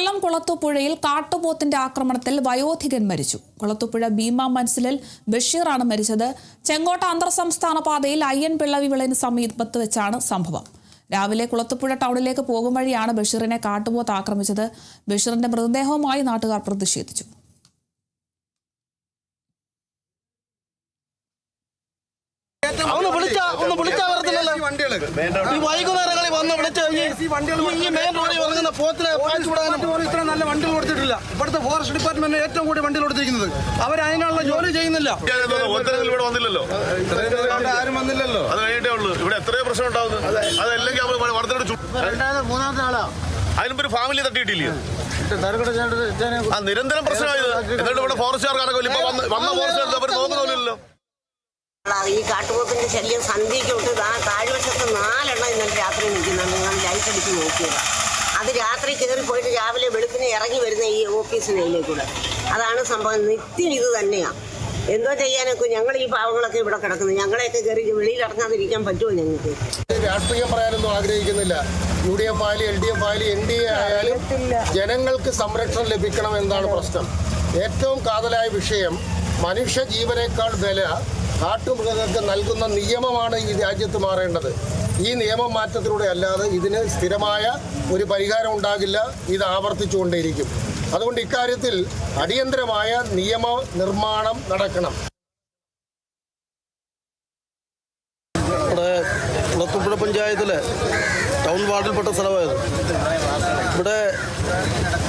കൊല്ലം കുളത്തൂപ്പുഴയിൽ കാട്ടുപോത്തിന്റെ ആക്രമണത്തിൽ വയോധികൻ മരിച്ചു. കുളത്തൂപ്പുഴ ഭീമ മൻസിലിൽ ബഷീറാണ് മരിച്ചത്. ചെങ്കോട്ട അന്തർ സംസ്ഥാന പാതയിൽ അയ്യൻപിള്ളവി വിളന് സമീപത്ത് വെച്ചാണ് സംഭവം. രാവിലെ കുളത്തൂപ്പുഴ ടൗണിലേക്ക് പോകും വഴിയാണ് ബഷീറിനെ കാട്ടുപോത്ത് ആക്രമിച്ചത്. ബഷീറിന്റെ മൃതദേഹവുമായി നാട്ടുകാർ പ്രതിഷേധിച്ചു. വൈകുന്നേരങ്ങളിൽ വന്ന് വിളിച്ച് ഈ മെയിൻ റോഡിൽ ഇറങ്ങുന്ന പോത്തിനെ ഇത്ര നല്ല വണ്ടികൾ കൊടുത്തിട്ടില്ല. ഇവിടുത്തെ ഫോറസ്റ്റ് ഡിപ്പാർട്ട്മെന്റ് ഏറ്റവും കൂടി വണ്ടികൾ കൊടുത്തിരിക്കുന്നത്. അവർ അതിനുള്ള ജോലി ചെയ്യുന്നില്ല. ഇവിടെ വന്നില്ലല്ലോ, ആരും വന്നില്ലല്ലോ. അത് കഴിഞ്ഞിട്ടേ ഉള്ളൂ. ഇവിടെ എത്രയോ പ്രശ്നം ഉണ്ടാവുന്നത്. അതല്ലെങ്കിൽ മൂന്നാമത്തെ ആളാ. അതിനുമ്പ് ഒരു ഫാമിലി തട്ടിയിട്ടില്ല. നിരന്തരം പ്രശ്നമായത്. എന്നിട്ട് ഇവിടെ ഫോറസ്റ്റുകാർക്കാണെങ്കിൽ ഇപ്പൊ വന്ന ഫോറസ്റ്റ് അവർ നോക്കുന്നില്ലല്ലോ. ഈ കാട്ടുപോത്തിന്റെ ശല്യം സന്ധ്യയ്ക്ക് തൊട്ട് താഴ്വശത്ത് 4 എണ്ണം ഇന്നലെ രാത്രി നിൽക്കുന്നുണ്ട്. നിങ്ങൾ ലൈറ്റ് അടിച്ച് നോക്കിയത്. അത് രാത്രി കയറി പോയിട്ട് രാവിലെ വെളുപ്പിന് ഇറങ്ങി വരുന്ന ഈ ഓഫീസിനയിലേക്കൂടെ. അതാണ് സംഭവം. നിത്യം ഇത് തന്നെയാണ്. എന്തോ ചെയ്യാനൊക്കെ ഞങ്ങൾ ഈ പാവങ്ങളൊക്കെ ഇവിടെ കിടക്കുന്നു. ഞങ്ങളെയൊക്കെ കയറി വെളിയിൽ ഇറങ്ങാതിരിക്കാൻ പറ്റുമോ ഞങ്ങൾക്ക്? രാഷ്ട്രീയം പറയാനൊന്നും ആഗ്രഹിക്കുന്നില്ല. UDF ആയാലും LDF ആയാലും NDA ആയാലും ജനങ്ങൾക്ക് സംരക്ഷണം ലഭിക്കണം എന്നതാണ് പ്രശ്നം. ഏറ്റവും കാതലായ വിഷയം മനുഷ്യ ജീവനേക്കാൾ വില കാട്ടുമൃഗങ്ങൾക്ക് നൽകുന്ന നിയമമാണ് ഈ രാജ്യത്ത് മാറേണ്ടത്. ഈ നിയമം മാറ്റത്തിലൂടെ അല്ലാതെ ഇതിന് സ്ഥിരമായ ഒരു പരിഹാരം ഉണ്ടാകില്ല. ഇത് ആവർത്തിച്ചുകൊണ്ടേയിരിക്കും. അതുകൊണ്ട് ഇക്കാര്യത്തിൽ അടിയന്തരമായ നിയമ നിർമ്മാണം നടക്കണം. ഇവിടെ കുളത്തൂപ്പുഴ പഞ്ചായത്തിലെ ടൗൺ വാർഡിൽപ്പെട്ട സ്ഥലമായത്. ഇവിടെ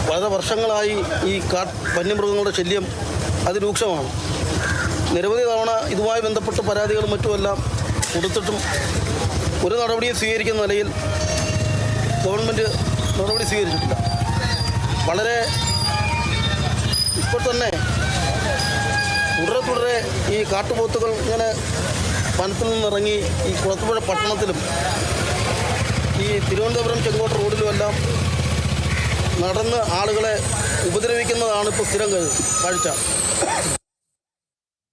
വളരെ വർഷങ്ങളായി ഈ വന്യമൃഗങ്ങളുടെ ശല്യം അതിരൂക്ഷമാണ്. നിരവധി തവണ ഇതുമായി ബന്ധപ്പെട്ട പരാതികളും മറ്റുമെല്ലാം കൊടുത്തിട്ടും ഒരു നടപടിയും സ്വീകരിക്കുന്ന നിലയിൽ ഗവൺമെൻറ് നടപടി സ്വീകരിച്ചിട്ടില്ല. വളരെ ഇപ്പോൾ തന്നെ തുടരെ ഈ കാട്ടുപോത്തുകൾ ഇങ്ങനെ വനത്തിൽ നിന്നിറങ്ങി ഈ കുളത്തൂപ്പുഴ പട്ടണത്തിലും ഈ തിരുവനന്തപുരം ചെങ്കോട്ട റോഡിലുമെല്ലാം നടന്ന് ആളുകളെ ഉപദ്രവിക്കുന്നതാണ് ഇപ്പോൾ സ്ഥിരം കാഴ്ച.